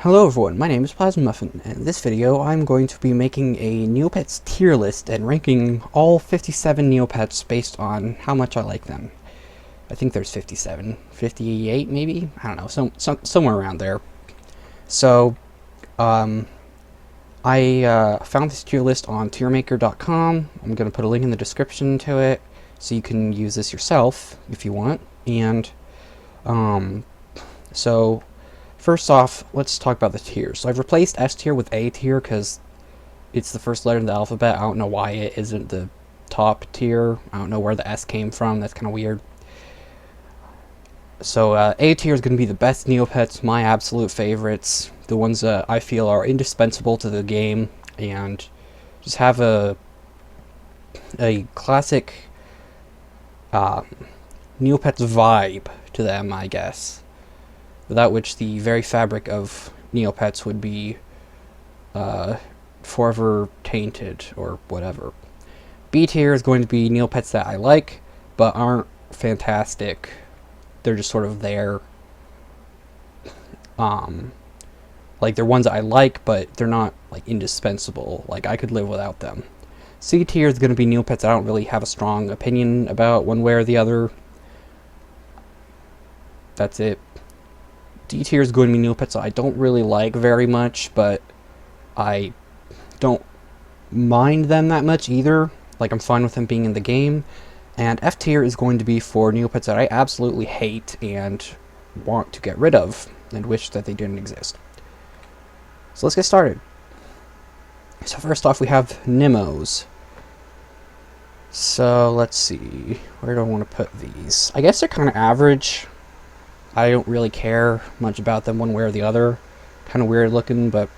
Hello everyone, my name is PlasmaMuffin, and in this video I'm going to be making a Neopets tier list and ranking all 57 Neopets based on how much I like them. I think there's 57, 58 maybe? I don't know, somewhere around there. So, I found this tier list on tiermaker.com. I'm going to put a link in the description to it, so you can use this yourself if you want. And, so first off, let's talk about the tiers. So I've replaced S tier with A tier because it's the first letter in the alphabet. I don't know why it isn't the top tier. I don't know where the S came from. That's kind of weird. So A tier is going to be the best Neopets, my absolute favorites, the ones that I feel are indispensable to the game and just have a classic Neopets vibe to them, I guess, without which the very fabric of Neopets would be forever tainted or whatever. B tier is going to be Neopets that I like but aren't fantastic. They're just sort of there. Like, they're ones that I like, but they're not, like, indispensable. Like, I could live without them. C tier is going to be Neopets I don't really have a strong opinion about one way or the other. That's it. D tier is going to be Neopets I don't really like very much, but I don't mind them that much either. Like, I'm fine with them being in the game. And F tier is going to be for Neopets that I absolutely hate and want to get rid of and wish that they didn't exist. So let's get started. So first off, we have Nemos. So let's see, where do I want to put these? I guess they're kind of average. I don't really care much about them one way or the other. Kind of weird looking, but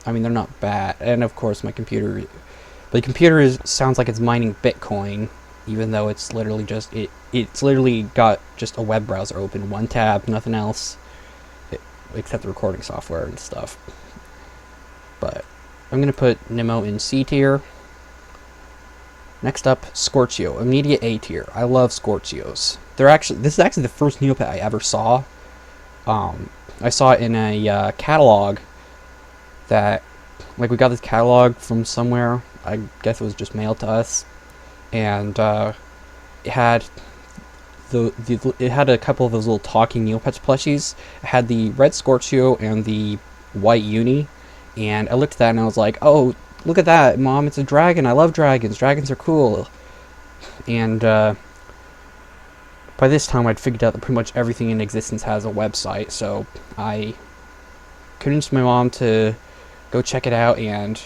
I mean, they're not bad. And of course, my computer sounds like it's mining Bitcoin, even though it's literally just it's literally got just a web browser open, one tab, nothing else, except the recording software and stuff. But I'm gonna put Nemo in C tier. Next up, Scorchio, immediate A tier. I love Scorchios. This is actually the first Neopet I ever saw. I saw it in a catalog that, like, we got this catalog from somewhere. I guess it was just mailed to us, and it had a couple of those little talking Neopets plushies. It had the red Scorchio and the white Uni, and I looked at that and I was like, oh, look at that, Mom, it's a dragon. I love dragons. Dragons are cool. And by this time I'd figured out that pretty much everything in existence has a website, so I convinced my mom to go check it out, and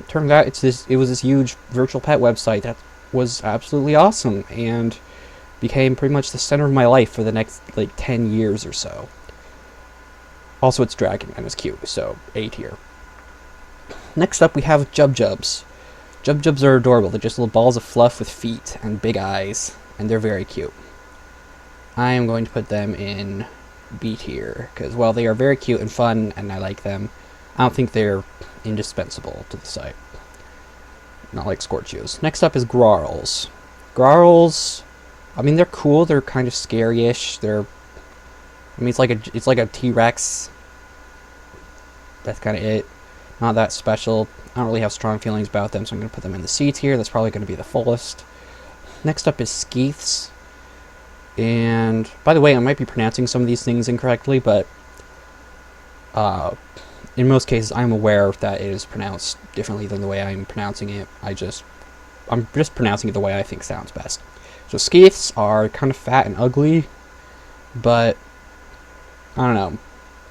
turned out it was this huge virtual pet website that was absolutely awesome and became pretty much the center of my life for the next, like, 10 years or so. Also, it's dragon and it's cute, so A tier. Next up, we have Jubjubs. Jubjubs are adorable. They're just little balls of fluff with feet and big eyes, and they're very cute. I am going to put them in B tier, because while they are very cute and fun, and I like them, I don't think they're indispensable to the site. Not like Scorchios. Next up is Growls. Growls, I mean, they're cool. They're kind of scary-ish. It's like a T-Rex. That's kind of it. Not that special. I don't really have strong feelings about them, so I'm going to put them in the C tier. That's probably going to be the fullest. Next up is Skeeths. And, by the way, I might be pronouncing some of these things incorrectly, but in most cases, I'm aware that it is pronounced differently than the way I'm pronouncing it. I'm just pronouncing it the way I think sounds best. So Skeeths are kind of fat and ugly, but I don't know.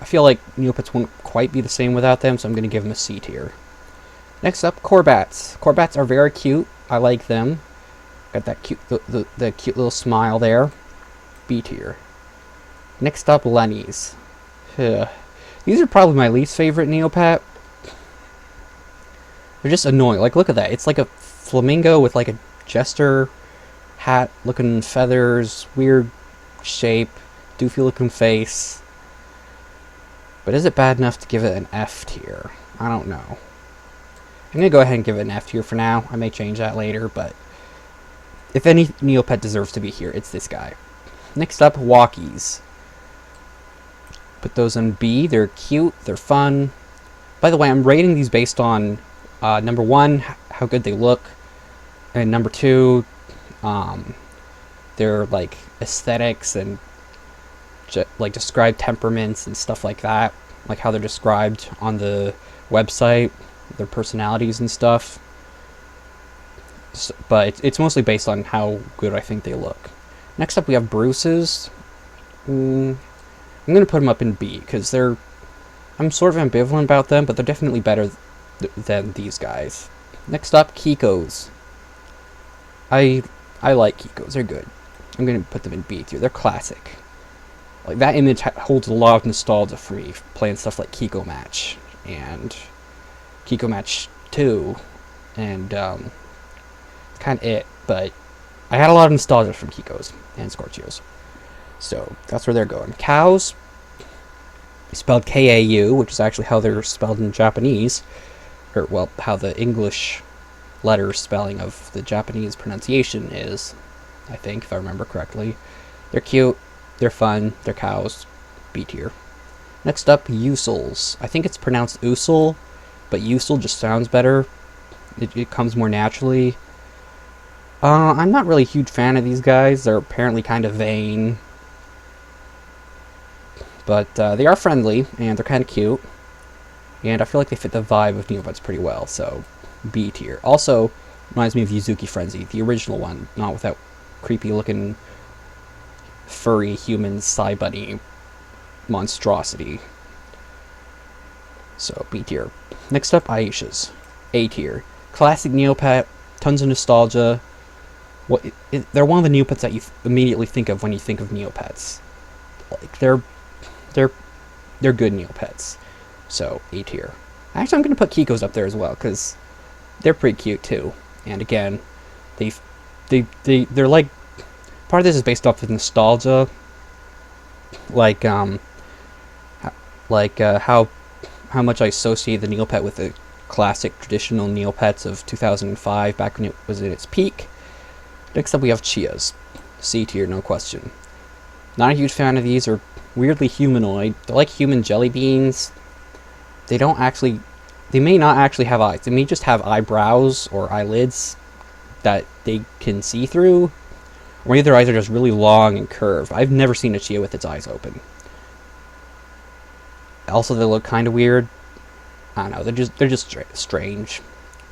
I feel like Neopets won't quite be the same without them, so I'm going to give them a C tier. Next up, Corvettes. Corvettes are very cute. I like them. Got that cute, the cute little smile there. B tier. Next up, Lennies. These are probably my least favorite Neopet. They're just annoying. Like, look at that. It's like a flamingo with, like, a jester hat looking feathers, weird shape, doofy looking face. But is it bad enough to give it an F tier? I don't know. I'm going to go ahead and give it an F tier for now. I may change that later, but if any Neopet deserves to be here, it's this guy. Next up, Walkies. Put those in B. They're cute. They're fun. By the way, I'm rating these based on number 1, how good they look, and number 2, their like aesthetics and like described temperaments and stuff like that, like how they're described on the website, their personalities and stuff. So, but it's mostly based on how good I think they look. Next up, we have Bruce's. I'm gonna put them up in B because I'm sort of ambivalent about them, but they're definitely better than these guys. Next up, Kikos. I like Kikos. They're good. I'm gonna put them in B tier. They're classic. Like, that image holds a lot of nostalgia for me, playing stuff like Kiko Match and Kiko Match 2, and kind of it. But I had a lot of nostalgia from Kikos and Scorchios, so that's where they're going. Cows, spelled K-A-U, which is actually how they're spelled in Japanese, or well, how the English letter spelling of the Japanese pronunciation is, I think, if I remember correctly. They're cute. They're fun. They're cows. B tier. Next up, Usels. I think it's pronounced Usel, but Usel just sounds better. It comes more naturally. I'm not really a huge fan of these guys. They're apparently kind of vain. But they are friendly, and they're kind of cute. And I feel like they fit the vibe of Neopets pretty well, so B tier. Also, reminds me of Yuzuki Frenzy, the original one, not with that creepy-looking furry human Bunny monstrosity. So B tier. Next up, Aisha's. A tier. Classic Neopet, tons of nostalgia. They're one of the Neopets that you immediately think of when you think of Neopets. Like, they're good Neopets. So A tier. Actually, I'm gonna put Kikos up there as well because they're pretty cute too. And again, they're like, part of this is based off of nostalgia, like how much I associate the Neopet with the classic traditional Neopets of 2005, back when it was at its peak. Next up, we have Chias. C tier, no question. Not a huge fan of these. They're weirdly humanoid. They're like human jelly beans. They may not actually have eyes. They may just have eyebrows or eyelids that they can see through. Or maybe their eyes are just really long and curved. I've never seen a Chia with its eyes open. Also, they look kind of weird. I don't know. They're just strange.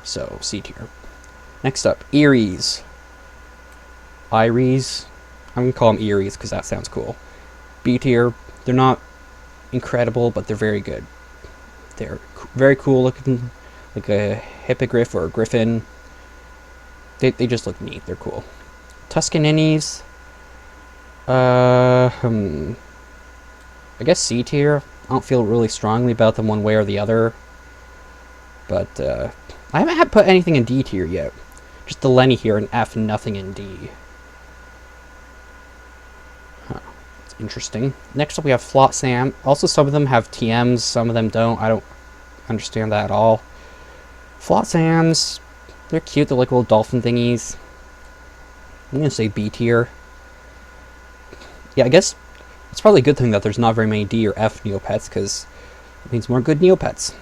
So C tier. Next up, Eries. Iries. I'm gonna call them Eries because that sounds cool. B tier. They're not incredible, but they're very good. They're very cool looking, like a hippogriff or a griffin. They just look neat. They're cool. Tuscaninis. I guess C tier. I don't feel really strongly about them one way or the other. But I haven't had put anything in D tier yet. Just the Lenny here in F and nothing in D. Huh. It's interesting. Next up we have Flotsam. Also, some of them have TMs, some of them don't. I don't understand that at all. Flotsams, they're cute. They're like little dolphin thingies. I'm gonna say B tier. Yeah, I guess it's probably a good thing that there's not very many D or F Neopets, because it means more good Neopets.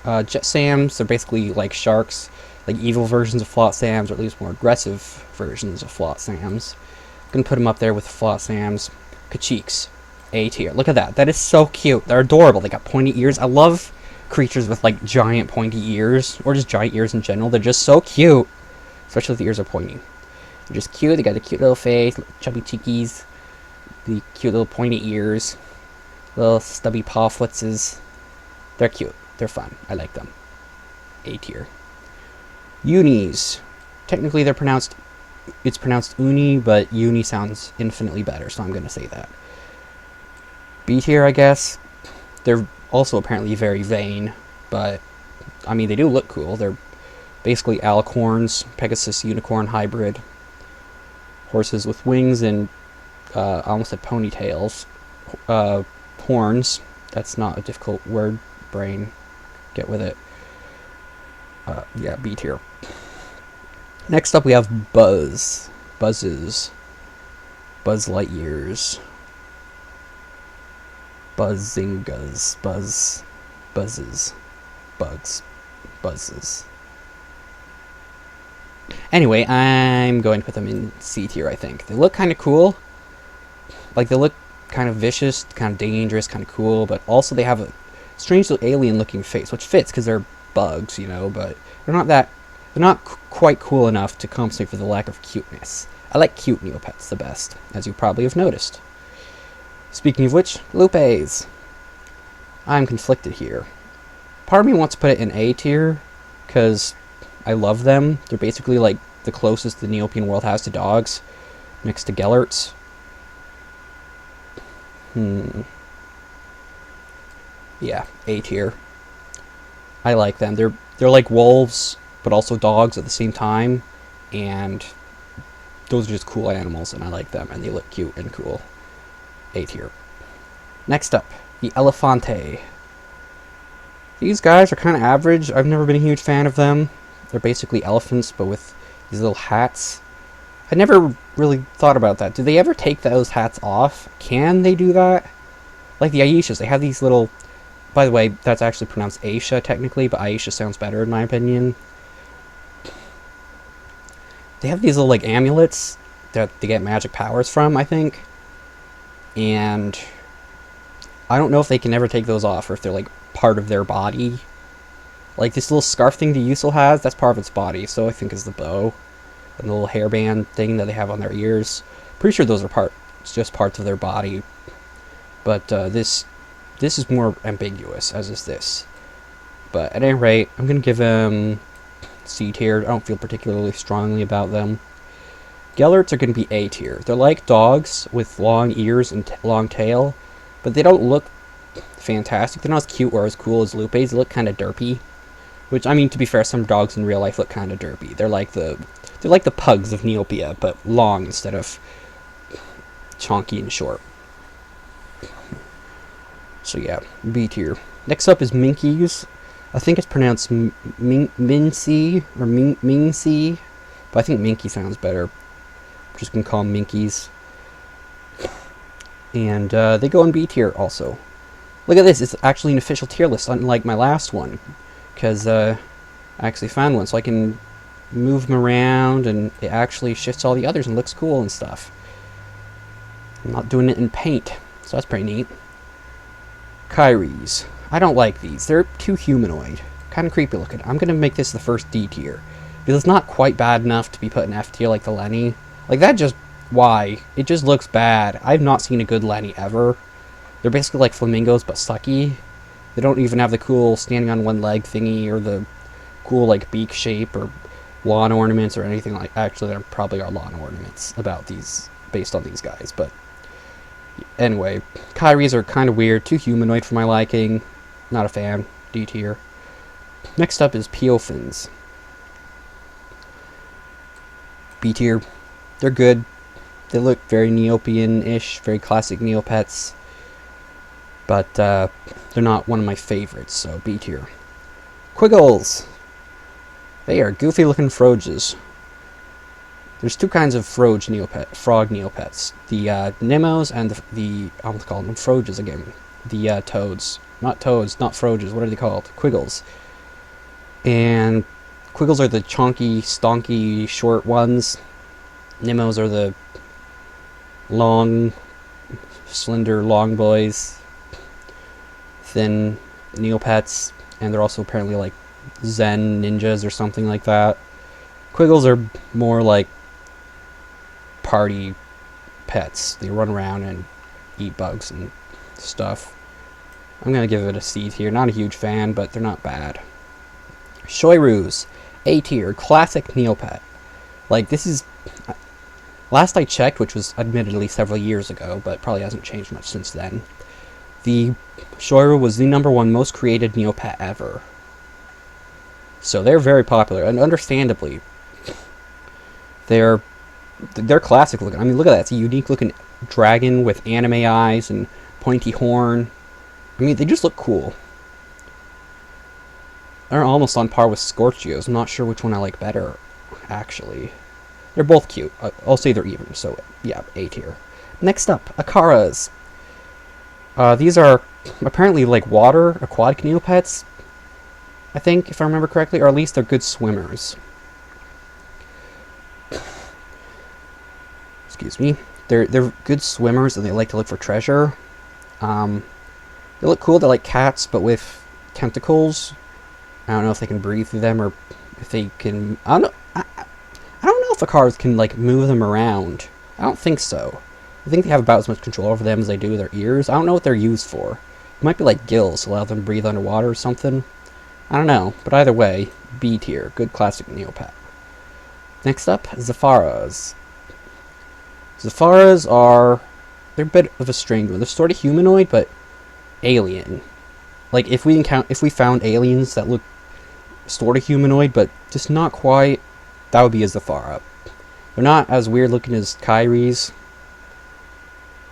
Jetsams, they're basically like sharks, like evil versions of Flotsams, or at least more aggressive versions of Flotsams. I'm gonna put them up there with Flotsams. Kachiks, A tier. Look at that. That is so cute. They're adorable. They got pointy ears. I love creatures with like giant pointy ears, or just giant ears in general. They're just so cute, especially if the ears are pointy. They're just cute. They got a cute little face, chubby cheekies, the cute little pointy ears, little stubby paw flitzes. They're cute. They're fun. I like them. A tier. Unis. Technically, it's pronounced uni, but uni sounds infinitely better, so I'm going to say that. B tier, I guess. They're also apparently very vain, but I mean, they do look cool. They're basically alicorns, Pegasus unicorn hybrid. Horses with wings and I almost said ponytails. Horns. That's not a difficult word, brain. Get with it. Yeah, B tier. Next up we have Buzz. Buzzes. Buzz Lightyears. Buzzingas. Buzzes. Bugs. Buzzes. Anyway, I'm going to put them in C tier, I think. They look kind of cool. Like, they look kind of vicious, kind of dangerous, kind of cool, but also they have a strangely alien-looking face, which fits because they're bugs, you know, but they're not quite cool enough to compensate for the lack of cuteness. I like cute Neopets the best, as you probably have noticed. Speaking of which, Lupes. I'm conflicted here. Part of me wants to put it in A tier, because I love them. They're basically like the closest the Neopian world has to dogs, next to Gellerts. Yeah, A tier. I like them. They're like wolves, but also dogs at the same time, and those are just cool animals, and I like them, and they look cute and cool. A tier. Next up, the Elefante. These guys are kind of average. I've never been a huge fan of them. They're basically elephants, but with these little hats. I never really thought about that. Do they ever take those hats off? Can they do that? Like the Aishas, they have these little... By the way, that's actually pronounced Aisha, technically, but Aisha sounds better, in my opinion. They have these little, like, amulets that they get magic powers from, I think. And I don't know if they can ever take those off, or if they're, like, part of their body. Like, this little scarf thing the Usul has, that's part of its body, so I think is the bow. And the little hairband thing that they have on their ears. Pretty sure those are just parts of their body. But this is more ambiguous, as is this. But at any rate, I'm going to give them C tier. I don't feel particularly strongly about them. Gellerts are going to be A tier. They're like dogs with long ears and long tail, but they don't look fantastic. They're not as cute or as cool as Lupes. They look kind of derpy. Which, I mean, to be fair, some dogs in real life look kind of derpy. They're like the pugs of Neopia, but long instead of chonky and short. So yeah, B tier. Next up is Minkies. I think it's pronounced Mincy or Mincy, but I think Minky sounds better. I'm just gonna call them Minkies. And they go in B tier also. Look at this, it's actually an official tier list, unlike my last one. Because I actually found one, so I can move them around, and it actually shifts all the others and looks cool and stuff. I'm not doing it in paint, so that's pretty neat. Kyries. I don't like these. They're too humanoid. Kind of creepy looking. I'm going to make this the first D tier. Because it's not quite bad enough to be put in F tier like the Lenny. Like, that just... Why? It just looks bad. I've not seen a good Lenny ever. They're basically like flamingos, but sucky. They don't even have the cool standing on one leg thingy, or the cool, like, beak shape, or lawn ornaments, or anything like... Actually, there probably are lawn ornaments about these, based on these guys, but... Anyway, Kyries are kind of weird, too humanoid for my liking. Not a fan. D tier. Next up is Peofins. B tier. They're good. They look very Neopian-ish, very classic Neopets. But they're not one of my favorites, so B tier. Quiggles. They are goofy-looking froges. There's two kinds of frog Neopets. The Nemos and the I want to call them froges again. The toads. Not toads, not froges. What are they called? Quiggles. And Quiggles are the chonky, stonky, short ones. Nemos are the long, slender, long boys. Thin Neopets. And they're also apparently like Zen ninjas or something like that. Quiggles are more like party pets. They run around and eat bugs and stuff. I'm gonna give it a C tier. Not a huge fan, but they're not bad. Shoyroos. A tier. Classic Neopet. Like, this is... Last I checked, which was admittedly several years ago, but probably hasn't changed much since then, the Shoyroo was the #1 most created Neopet ever. So they're very popular, and understandably, they're classic looking. I mean, look at that. It's a unique looking dragon with anime eyes and pointy horn. I mean, they just look cool. They're almost on par with Scorchios. I'm not sure which one I like better, actually. They're both cute. I'll say they're even, so yeah, A tier. Next up, Akaras. These are apparently like water aquatic Neopets, I think, if I remember correctly, or at least they're good swimmers. Excuse me. They're good swimmers and they like to look for treasure. They look cool. They're like cats, but with tentacles. I don't know if they can breathe through them or if they can. I don't know. I don't know if the cars can like move them around. I don't think so. I think they have about as much control over them as they do their ears. I don't know what they're used for. It might be like gills to allow them to breathe underwater or something. I don't know. But either way, B tier. Good classic Neopet. Next up, Zafaras. Zafaras are... They're a bit of a strange one. They're sort of humanoid, but alien. Like, if we found aliens that look sort of humanoid, but just not quite, that would be a Zafara. They're not as weird looking as Kyries.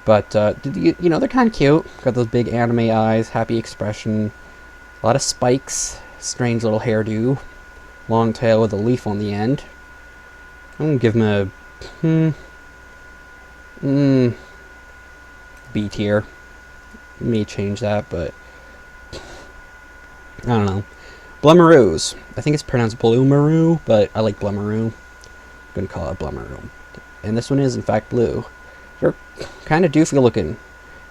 But, you know, they're kind of cute. Got those big anime eyes, happy expression. A lot of spikes. Strange little hairdo. Long tail with a leaf on the end. I'm going to give them a... B tier. May change that, but... I don't know. Blemiroos. I think it's pronounced Bloomaroo, but I like Blemiroo. I'm going to call it Blemiroo. And this one is, in fact, blue. They're kind of doofy looking.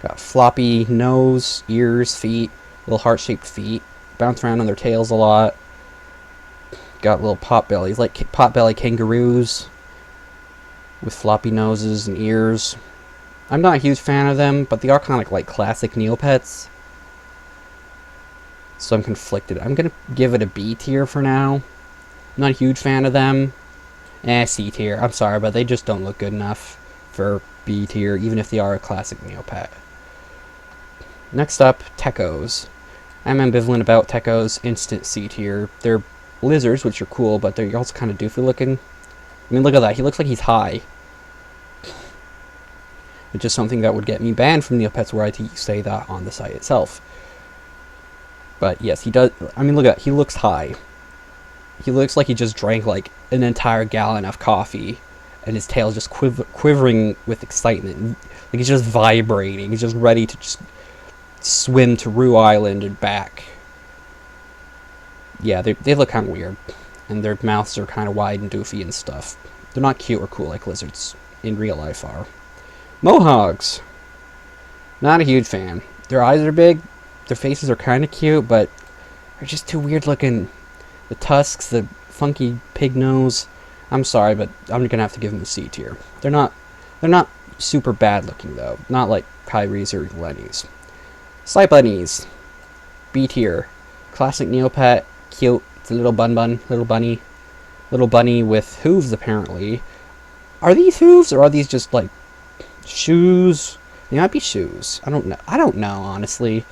Got floppy nose, ears, feet, little heart-shaped feet. Bounce around on their tails a lot. Got little pot bellies, like pot belly kangaroos with floppy noses and ears. I'm not a huge fan of them, but they are kind of like classic Neopets. So I'm conflicted. I'm going to give it a B tier for now. I'm not a huge fan of them. C tier. I'm sorry, but they just don't look good enough for B tier, even if they are a classic Neopet. Next up, Techos. I'm ambivalent about Techos. Instant C tier. They're lizards, which are cool, but they're also kind of doofy looking. I mean, look at that. He looks like he's high. Which is something that would get me banned from Neopets were I to say that on the site itself. But yes, he does. I mean, look at that. He looks high. He looks like he just drank like an entire gallon of coffee. And his tail's just quivering with excitement. Like he's just vibrating. He's just ready to just swim to Rue Island and back. Yeah, they look kind of weird. And their mouths are kind of wide and doofy and stuff. They're not cute or cool like lizards in real life are. Mohawks. Not a huge fan. Their eyes are big. Their faces are kind of cute, but they're just too weird looking. The tusks, the funky pig nose. I'm sorry, but I'm gonna have to give them a C tier. They're not super bad looking though. Not like Kyries or Lennies. Slight bunnies. B tier. Classic Neopet. Cute. It's a little little bunny. Little bunny with hooves apparently. Are these hooves or are these just like shoes? They might be shoes. I don't know honestly.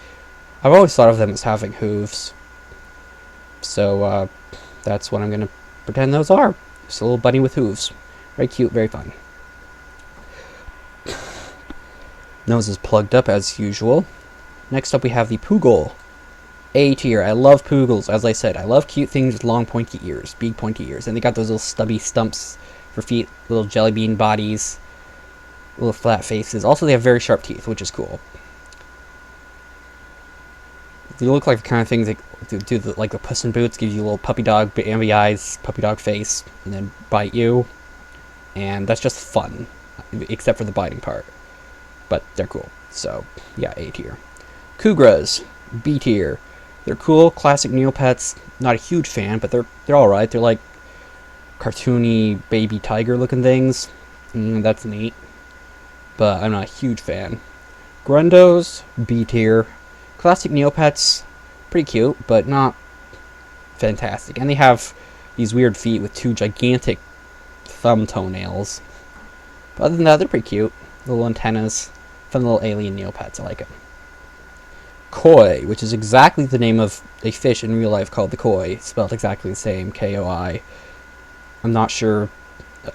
I've always thought of them as having hooves. So that's what I'm gonna pretend those are. Just a little bunny with hooves. Very cute, very fun. Nose is plugged up as usual. Next up we have the Poogle. A tier. I love Poogles, as I said. I love cute things with long pointy ears. Big pointy ears. And they got those little stubby stumps for feet. Little jelly bean bodies. Little flat faces. Also they have very sharp teeth, which is cool. They look like the kind of things that do like the Puss in Boots, gives you a little puppy dog, ambi eyes, puppy dog face, and then bite you. And that's just fun, except for the biting part. But they're cool. So, yeah, A tier. Kugras, B tier. They're cool, classic Neopets. Not a huge fan, but they're alright. They're like cartoony baby tiger looking things. That's neat. But I'm not a huge fan. Grundos, B tier. Classic Neopets, pretty cute, but not fantastic. And they have these weird feet with two gigantic thumb toenails. But other than that, they're pretty cute. Little antennas. Fun little alien Neopets. I like them. Koi, which is exactly the name of a fish in real life called the koi. Spelled exactly the same, K-O-I. I'm not sure.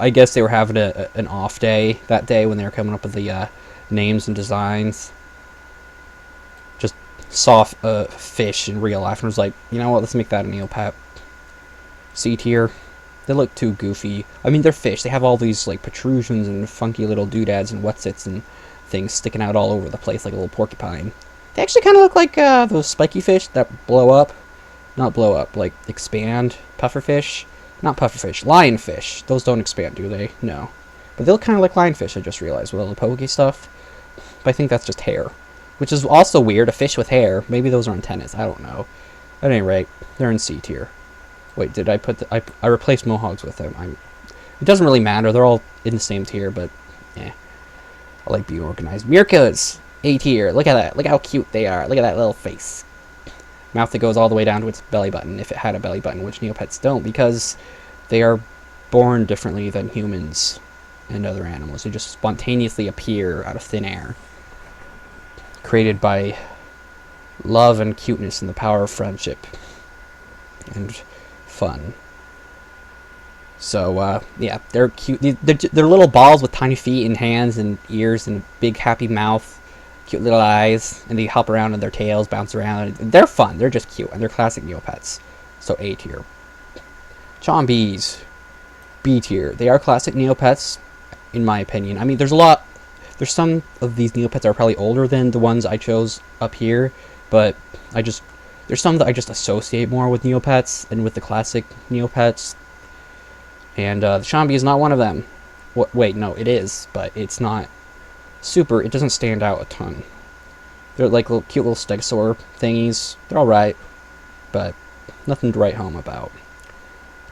I guess they were having an off day that day when they were coming up with the names and designs. Saw a fish in real life and was like, you know what, let's make that a Neopet. C tier. They look too goofy. I mean, they're fish. They have all these like protrusions and funky little doodads and whatsits and things sticking out all over the place like a little porcupine. They actually kind of look like those spiky fish that blow up. Not blow up, like expand. Pufferfish. Not pufferfish. Lionfish. Those don't expand, do they? No. But they look kind of like lionfish, I just realized, with all the pokey stuff. But I think that's just hair. Which is also weird, a fish with hair. Maybe those are antennas, I don't know. At any rate, they're in C tier. Wait, did I put the... I replaced mohawks with them. It doesn't really matter, they're all in the same tier, but... eh. I like being organized. Mirkas! A tier. Look at that. Look how cute they are. Look at that little face. Mouth that goes all the way down to its belly button, if it had a belly button, which Neopets don't, because they are born differently than humans and other animals. They just spontaneously appear out of thin air. Created by love and cuteness and the power of friendship. And fun. So, yeah, they're cute. They're little balls with tiny feet and hands and ears and a big happy mouth. Cute little eyes, and they hop around on their tails, bounce around. They're fun. They're just cute, and they're classic Neopets. So A tier. Chombies, B tier. They are classic Neopets, in my opinion. I mean, there's some of these Neopets that are probably older than the ones I chose up here, but there's some that I just associate more with Neopets and with the classic Neopets. And the Chombi is not one of them. Wait, no, it is, but it's not. It doesn't stand out a ton. They're like cute little stegosaur thingies. They're alright, but nothing to write home about.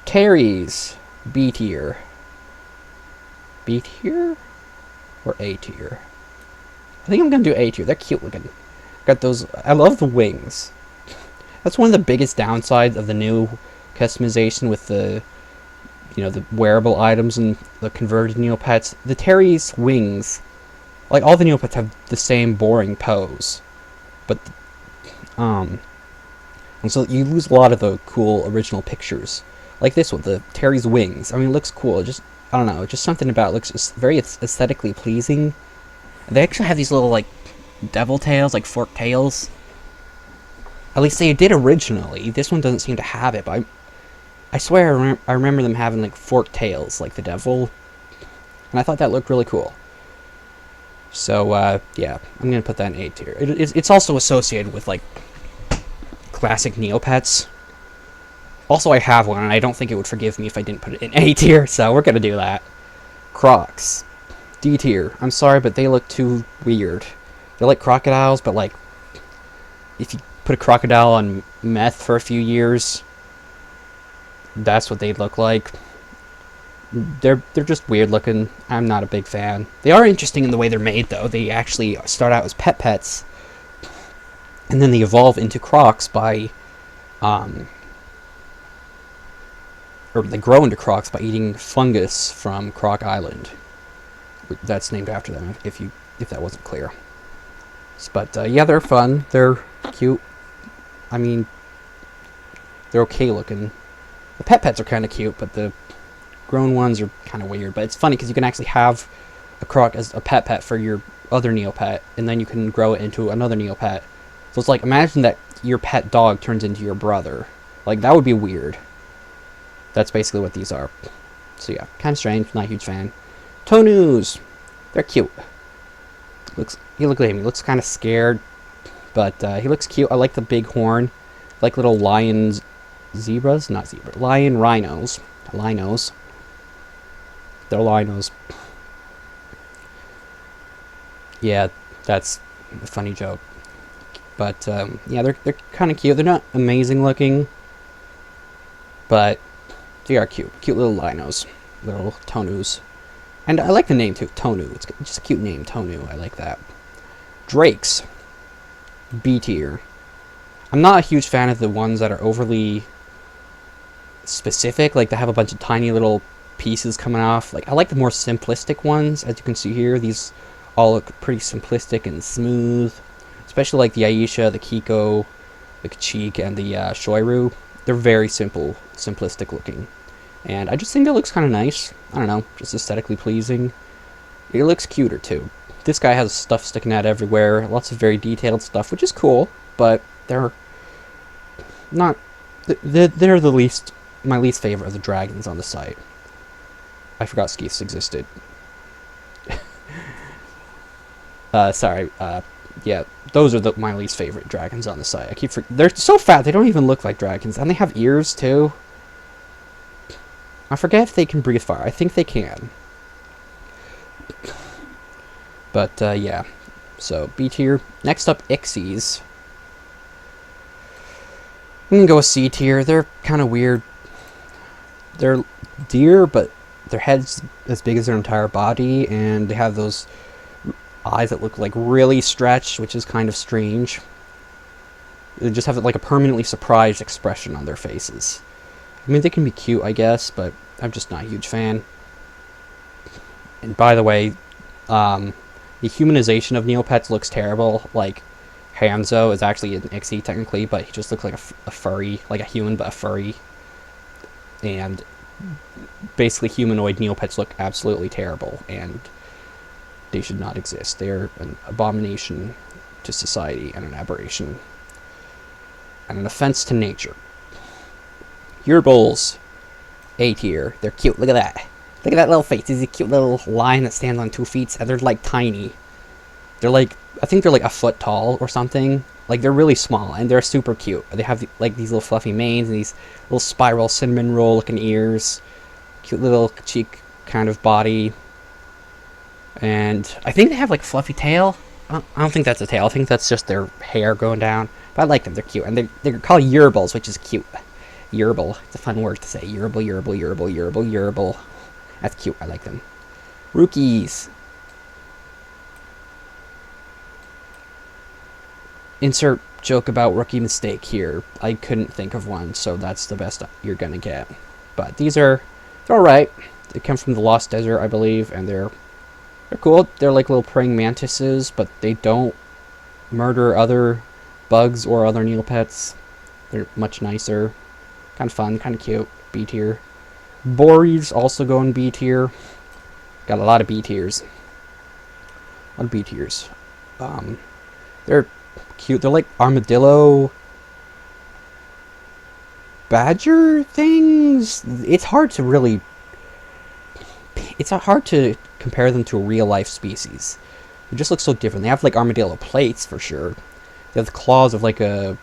Kyries, B tier. B tier? Or A tier? I think I'm gonna do A tier. They're cute looking. Got those. I love the wings. That's one of the biggest downsides of the new customization with the, the wearable items and the converted Neopets. The Terry's wings. Like, all the Neopets have the same boring pose. But, and so you lose a lot of the cool original pictures. Like this one, the Terry's wings. I mean, it looks cool. I don't know, just something about it looks just very aesthetically pleasing. They actually have these little, like, devil tails, like forked tails. At least they did originally. This one doesn't seem to have it, but I swear I remember them having, like, forked tails, like the devil. And I thought that looked really cool. So, yeah, I'm going to put that in A tier. It's also associated with, like, classic Neopets. Also, I have one, and I don't think it would forgive me if I didn't put it in A tier, so we're going to do that. Crocs. D tier. I'm sorry, but they look too weird. They're like crocodiles, but, like, if you put a crocodile on meth for a few years, that's what they'd look like. They're just weird looking. I'm not a big fan. They are interesting in the way they're made, though. They actually start out as pets, and then they evolve into Crocs by, or they grow into Crocs by eating fungus from Croc Island. That's named after them, if that wasn't clear. But yeah, they're fun. They're cute. I mean, they're okay looking. The pets are kind of cute, but the grown ones are kind of weird. But it's funny because you can actually have a Croc as a pet for your other Neopet, and then you can grow it into another Neopet. So it's like, imagine that your pet dog turns into your brother. Like, that would be weird. That's basically what these are. So yeah, kind of strange. Not a huge fan. Tonus. They're cute. He looks kind of scared, but he looks cute. I like the big horn. Like little lions, zebras, not zebra, lion rhinos. Linos. They're linos. Yeah, that's a funny joke. But yeah, they're kind of cute. They're not amazing looking, but they are cute. Cute little linos, little tonus. And I like the name too, Tonu. It's just a cute name, Tonu. I like that. Drakes. B tier. I'm not a huge fan of the ones that are overly specific, like they have a bunch of tiny little pieces coming off. Like, I like the more simplistic ones. As you can see here, these all look pretty simplistic and smooth. Especially like the Aisha, the Kiko, the Kachik, and the Shoiru. They're very simplistic looking. And I just think it looks kind of nice. I don't know, just aesthetically pleasing. It looks cuter too. This guy has stuff sticking out everywhere, lots of very detailed stuff, which is cool, but they're not... They're my least favorite of the dragons on the site. I forgot Skeiths existed. Sorry. Yeah, those are my least favorite dragons on the site. They're so fat, they don't even look like dragons. And they have ears, too. I forget if they can breathe fire. I think they can. But, yeah. So, B tier. Next up, Ixies. I'm gonna go with C tier. They're kind of weird. They're deer, but their head's as big as their entire body, and they have those eyes that look like really stretched, which is kind of strange. They just have like a permanently surprised expression on their faces. I mean, they can be cute, I guess, but I'm just not a huge fan. And by the way, the humanization of Neopets looks terrible. Like, Hanzo is actually an Ixie, technically, but he just looks like a furry, like a human, but a furry. And basically, humanoid Neopets look absolutely terrible, and they should not exist. They're an abomination to society and an aberration. And an offense to nature. Yerbulls. A tier. They're cute. Look at that. Look at that little face. He's a cute little lion that stands on 2 feet, and they're like tiny. They're like, I think they're like a foot tall or something. Like, they're really small, and they're super cute. They have like these little fluffy manes and these little spiral cinnamon roll looking ears. Cute little cheek kind of body. And I think they have like fluffy tail. I don't think that's a tail. I think that's just their hair going down. But I like them. They're cute. And they're called yerbulls, which is cute. Yerble. It's a fun word to say. Yerble, yerble, yerble, yerble, yerble. That's cute. I like them. Rookies. Insert joke about rookie mistake here. I couldn't think of one, so that's the best you're going to get. But they're alright. They come from the Lost Desert, I believe, and they're cool. They're like little praying mantises, but they don't murder other bugs or other Neopets. They're much nicer. Kind of fun, kind of cute. B tier. Bories also go in B tier. Got a lot of B tiers. A lot of B tiers. They're cute. They're like armadillo badger things. It's hard to compare them to a real life species. They just look so different. They have like armadillo plates for sure. They have the claws of like a...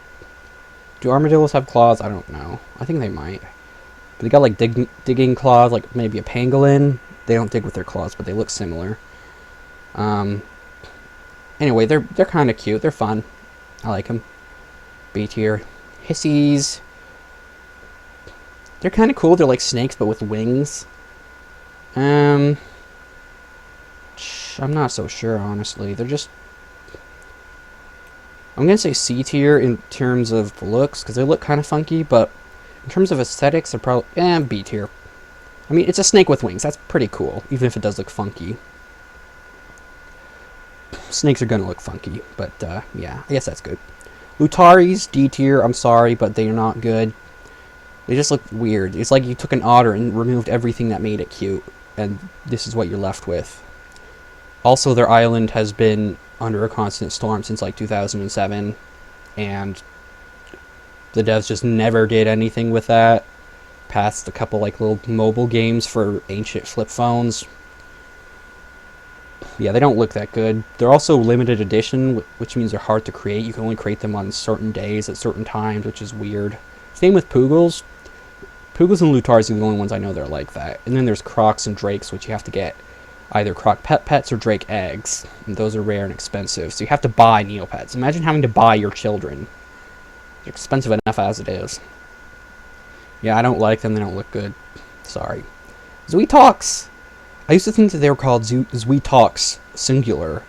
Do armadillos have claws? I don't know. I think they might. But they got like digging claws, like maybe a pangolin. They don't dig with their claws, but they look similar. Anyway, they're kind of cute. They're fun. I like them. B tier. Hissies. They're kind of cool. They're like snakes, but with wings. I'm not so sure, honestly. They're just... I'm going to say C tier in terms of looks, because they look kind of funky, but in terms of aesthetics, they're probably... B tier. I mean, it's a snake with wings. That's pretty cool, even if it does look funky. Snakes are going to look funky, but, yeah, I guess that's good. Lutaris, D tier. I'm sorry, but they are not good. They just look weird. It's like you took an otter and removed everything that made it cute, and this is what you're left with. Also, their island has been under a constant storm since like 2007, and the devs just never did anything with that, past a couple like little mobile games for ancient flip phones. Yeah, they don't look that good. They're also limited edition, which means they're hard to create. You can only create them on certain days at certain times, which is weird. Same with Poogles. Poogles and Lutaris are the only ones I know that are like that. And then there's Crocs and Drakes, which you have to get either Croc pets or Drake eggs, and those are rare and expensive, so you have to buy Neopets. Imagine having to buy your children. They're expensive enough as it is. Yeah, I don't like them. They don't look good. Sorry. Zweetox. I used to think that they were called Zweetox singular,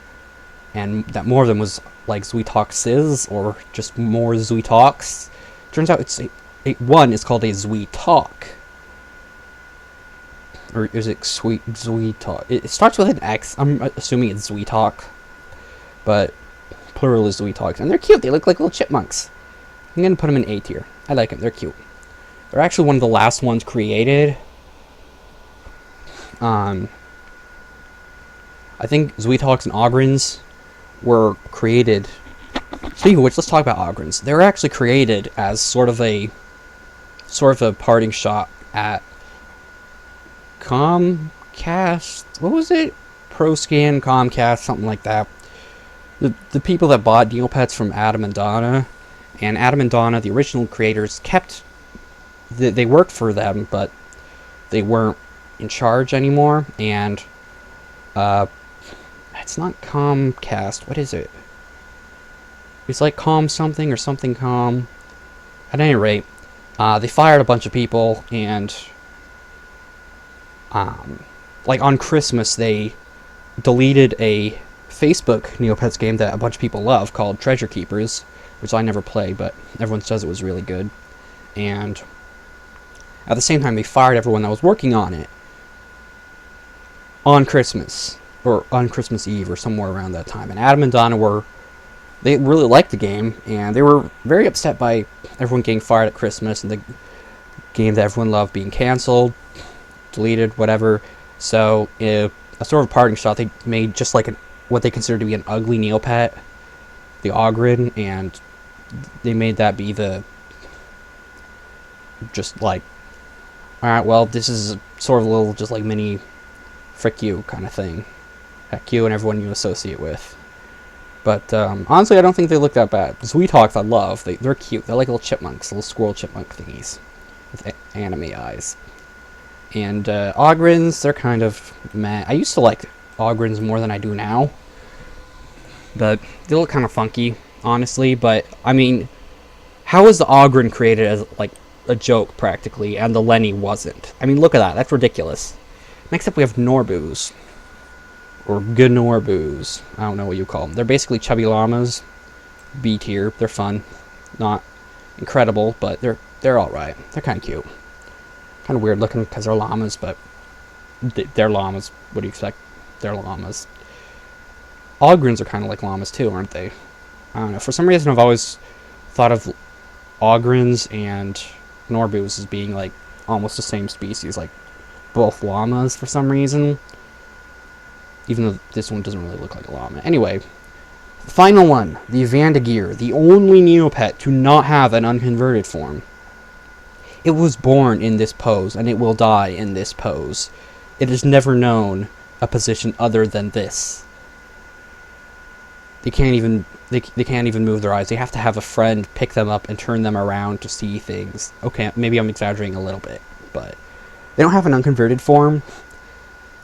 and that more of them was like Zweetoxes or just more Zweetox. Turns out one is called a Zweetalk. Or is it Zweetalk? It starts with an X. I'm assuming it's Zweetalk. But plural is Zweetox. And they're cute. They look like little chipmunks. I'm going to put them in A tier. I like them. They're cute. They're actually one of the last ones created. I think Zweetox and Ogrins were created... Speaking of which, let's talk about Ogrins. They were actually created as sort of a parting shot at Comcast. What was it? ProScan, Comcast, something like that. the people that bought Neopets from Adam and Donna, and Adam and Donna, the original creators, they worked for them, but they weren't in charge anymore, and it's not Comcast. What is it? It's like Com something or something Com. At any rate, they fired a bunch of people, and like on Christmas they deleted a Facebook Neopets game that a bunch of people love called Treasure Keepers, which I never played, but everyone says it was really good. And at the same time, they fired everyone that was working on it on Christmas, or on Christmas Eve, or somewhere around that time. And Adam and Donna they really liked the game, and they were very upset by everyone getting fired at Christmas, and the game that everyone loved being cancelled, deleted, whatever. So, a sort of parting shot, they made just like what they considered to be an ugly Neopet, the Ogren, and they made that be just like, alright, well, this is sort of a little just like mini frick you kind of thing. Heck you and everyone you associate with. But honestly, I don't think they look that bad. Sweethawks I love. They're cute. They're like little chipmunks, little squirrel chipmunk thingies with anime eyes. And Ogrins, they're kind of meh. I used to like Ogrins more than I do now. But they look kind of funky, honestly. But, I mean, how was the Ogren created as, like, a joke, practically, and the Lenny wasn't? I mean, look at that. That's ridiculous. Next up, we have Norboos. Or Gnorboos. I don't know what you call them. They're basically chubby llamas. B tier. They're fun. Not incredible, but they're alright. They're kind of cute. Kind of weird looking because they're llamas, but they're llamas. What do you expect? They're llamas. Ogrins are kind of like llamas too, aren't they? I don't know. For some reason, I've always thought of Ogrins and Norboos as being like almost the same species, like both llamas for some reason. Even though this one doesn't really look like a llama. Anyway, the final one, the Vandegear, the only Neopet to not have an unconverted form. It was born in this pose, and it will die in this pose. It has never known a position other than this. They can't even move their eyes. They have to have a friend pick them up and turn them around to see things. Okay, maybe I'm exaggerating a little bit, but they don't have an unconverted form,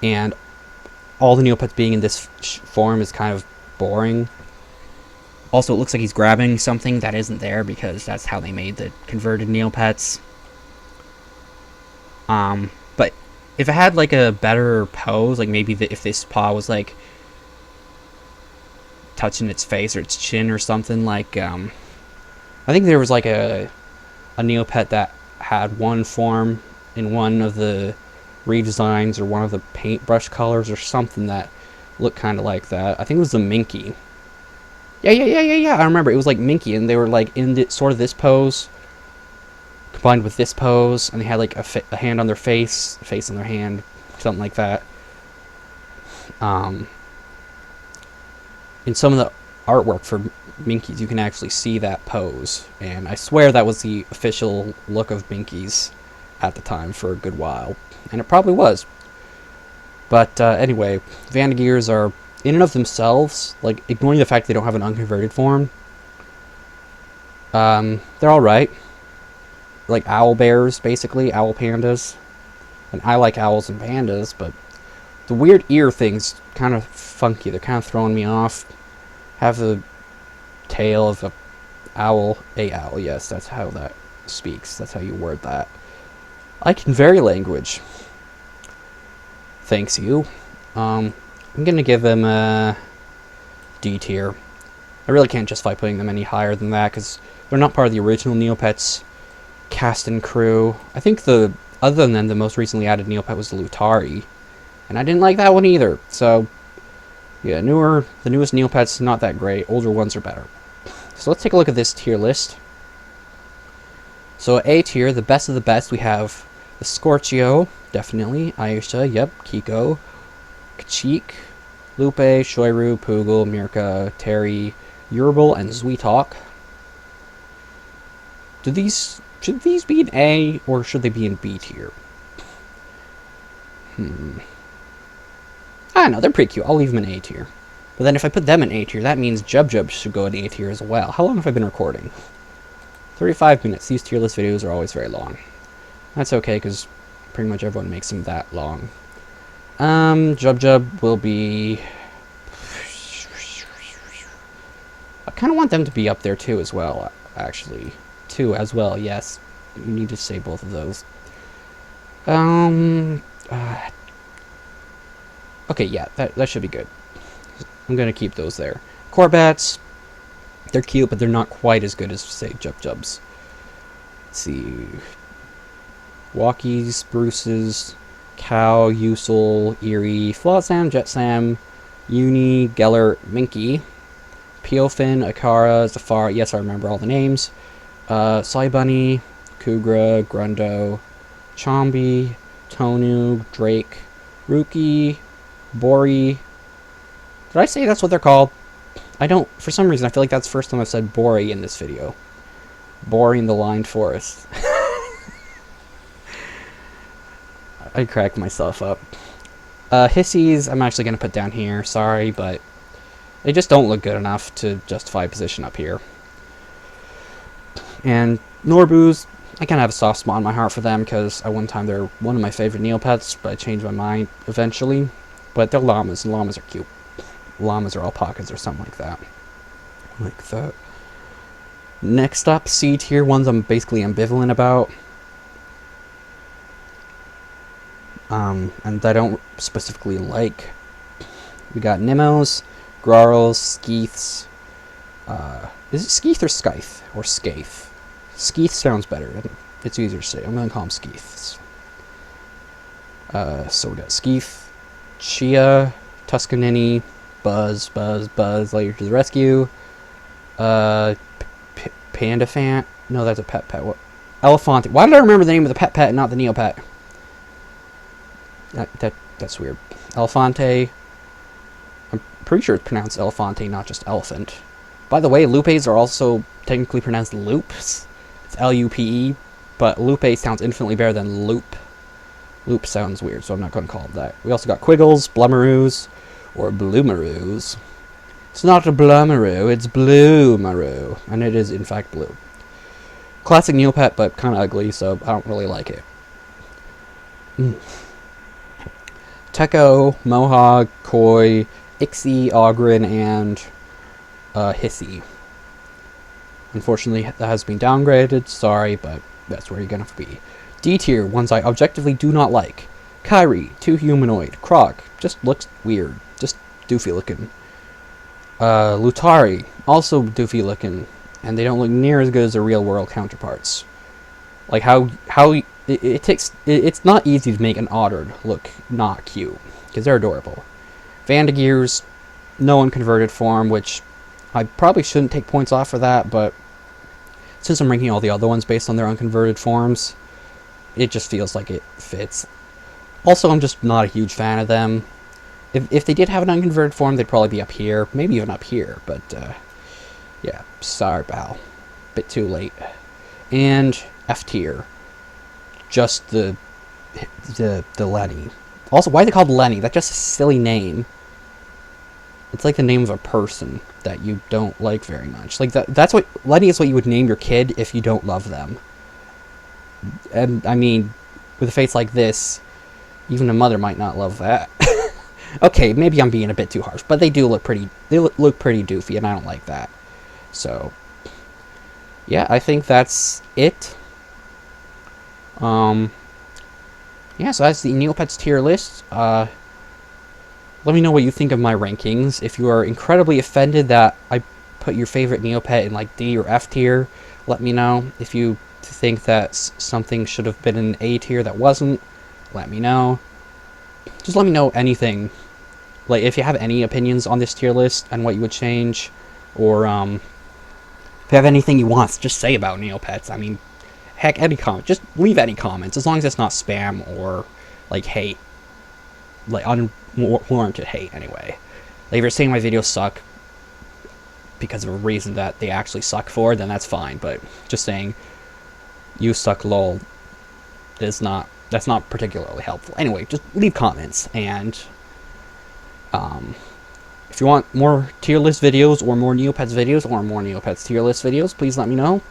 and all the Neopets being in this form is kind of boring. Also, it looks like he's grabbing something that isn't there because that's how they made the converted Neopets. But if it had like a better pose, like maybe if this paw was like touching its face or its chin or something, like I think there was like a Neopet that had one form in one of the redesigns or one of the paintbrush colors or something that looked kind of like that. I think it was the Minky. Yeah. I remember it was like Minky, and they were like in sort of this pose combined with this pose, and they had like a hand on their face on their hand, something like that. In some of the artwork for Minkies, you can actually see that pose, and I swear that was the official look of Minkies at the time for a good while, and it probably was. But anyway, Vandegears are, in and of themselves, like, ignoring the fact they don't have an unconverted form, they're alright. Like owl bears, basically, owl pandas. And I like owls and pandas, but the weird ear thing's kind of funky. They're kind of throwing me off. Have the tail of a owl. Yes, that's how that speaks. That's how you word that. I can vary language. Thanks you. I'm gonna give them a D tier. I really can't justify putting them any higher than that because they're not part of the original Neopets cast and crew. I think other than them, the most recently added Neopet was the Lutari, and I didn't like that one either. So yeah, the newest Neopets, not that great. Older ones are better. So let's take a look at this tier list. So A tier, the best of the best, we have the Scorchio, definitely, Aisha, yep, Kiko, Kachik, Lupe, Shoiru, Poogle, Mirka, Terry, Urbal, and Zweetalk. Should these be in A, or should they be in B tier? I don't know, they're pretty cute. I'll leave them in A tier. But then if I put them in A tier, that means Jub should go in A tier as well. How long have I been recording? 35 minutes. These tier list videos are always very long. That's okay, because pretty much everyone makes them that long. Jub will be... I kind of want them to be up there too as well, actually. Two as well, yes. You need to say both of those. Okay, yeah, that should be good. I'm gonna keep those there. Corvettes, they're cute, but they're not quite as good as, say, Jubs. Let's see. Walkies, Bruces, Cow, Usul, Eerie, Flotsam, Jetsam, Uni, Gellert, Minky, Piofin, Akara, Zafara, yes, I remember all the names. Bunny, Kugra, Grundo, Chombi, Tonu, Drake, Rookie, Bori. Did I say that's what they're called? I don't, for some reason, I feel like that's the first time I've said Bori in this video. Bori in the Lined Forest. I cracked myself up. Hissies, I'm actually going to put down here. Sorry, but they just don't look good enough to justify a position up here. And Norboos, I kind of have a soft spot in my heart for them because at one time they're one of my favorite Neopets, but I changed my mind eventually. But they're llamas, and llamas are cute. Llamas are alpacas or something like that. Like that. Next up, C tier, ones I'm basically ambivalent about. And I don't specifically like. We got Nimos, Growls, Skeeths. Is it Skeeth or Scythe? Or Skaith? Skeeth sounds better. It's easier to say. I'm going to call them Skeeths. So we got Skeeth, Chia, Tuscanini, Buzz, later to the rescue. Pandafant. No, that's a pet. What? Elephant. Why did I remember the name of the pet and not the Neopet? That's weird. Elefante. I'm pretty sure it's pronounced Elefante, not just elephant. By the way, Lupes are also technically pronounced Loops. It's L-U-P-E, but Lupe sounds infinitely better than Loop. Loop sounds weird, so I'm not going to call it that. We also got Quiggles, Blemiroos, or Blemiroos. It's not a Blemiroo, it's Blemiroos, and it is in fact blue. Classic Neopet, but kind of ugly, so I don't really like it. Techo, Mohawk, Koi, Ixie, Ogren, and Hissy. Unfortunately, that has been downgraded. Sorry, but that's where you're gonna have to be. D tier, ones I objectively do not like. Kyrie, too humanoid. Croc, just looks weird. Just doofy looking. Lutari, also doofy looking. And they don't look near as good as their real world counterparts. Like it's not easy to make an otter look not cute, because they're adorable. Vandagears, no unconverted form, which I probably shouldn't take points off for that, but since I'm ranking all the other ones based on their unconverted forms, it just feels like it fits. Also, I'm just not a huge fan of them. If they did have an unconverted form, they'd probably be up here, maybe even up here, but yeah, sorry, pal. Bit too late. And F tier. Just the Lenny. Also, why are they called Lenny? That's just a silly name. It's like the name of a person that you don't like very much. Like that's what Lenny is what you would name your kid if you don't love them. And I mean, with a face like this, even a mother might not love that. Okay, maybe I'm being a bit too harsh, but they do look pretty. They look pretty doofy, and I don't like that. So, yeah, I think that's it. Yeah, so that's the Neopets tier list. Let me know what you think of my rankings. If you are incredibly offended that I put your favorite Neopet in like D or F tier, let me know. If you think that something should have been in A tier that wasn't, let me know. Just let me know anything. Like, if you have any opinions on this tier list and what you would change, or if you have anything you want, just say about Neopets. I mean, heck, any comment. Just leave any comments, as long as it's not spam or, like, hate. Like, unwarranted hate, anyway. Like, if you're saying my videos suck because of a reason that they actually suck for, then that's fine. But just saying, you suck lol, that's not particularly helpful. Anyway, just leave comments, and if you want more tier list videos or more Neopets videos or more Neopets tier list videos, please let me know.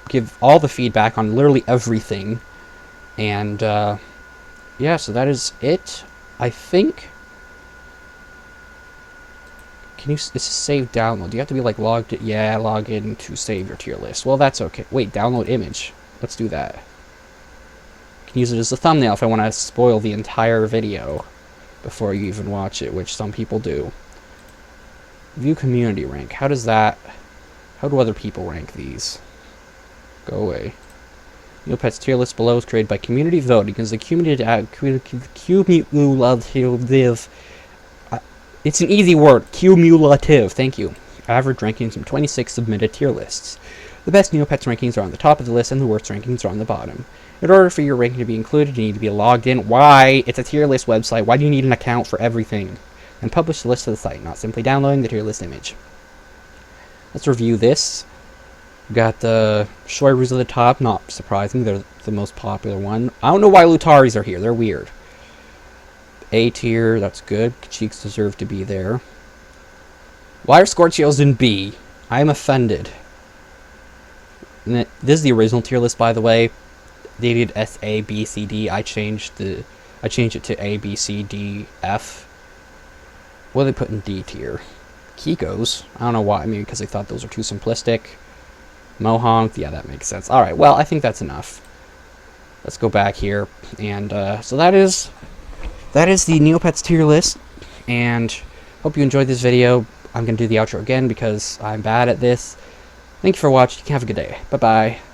Give all the feedback on literally everything. And yeah, so that is it, I think. Can you save download? Do you have to be like logged in? Yeah, log in to save your tier list. Well, that's okay. Wait, download image. Let's do that. You can use it as a thumbnail if I want to spoil the entire video before you even watch it, which some people do. View community rank. How does that... How do other people rank these? Go away. Neopets tier list below is created by community voting because the cumulative... It's an easy word. Cumulative. Thank you. Average rankings from 26 submitted tier lists. The best Neopets rankings are on the top of the list and the worst rankings are on the bottom. In order for your ranking to be included, you need to be logged in. Why? It's a tier list website. Why do you need an account for everything? And publish the list to the site, not simply downloading the tier list image. Let's review this. We've got the Shoirus at the top. Not surprising. They're the most popular one. I don't know why Lutaris are here. They're weird. A tier, that's good. Cheeks deserve to be there. Why are Scorchios in B? I am offended. And this is the original tier list, by the way. They did S, A, B, C, D. I changed it to A, B, C, D, F. What do they put in D tier? Kikos. I don't know why. I mean, because they thought those were too simplistic. Mohonk. Yeah, that makes sense. Alright, well, I think that's enough. Let's go back here. And, so that is the Neopets tier list. And hope you enjoyed this video. I'm going to do the outro again because I'm bad at this. Thank you for watching. Have a good day. Bye-bye.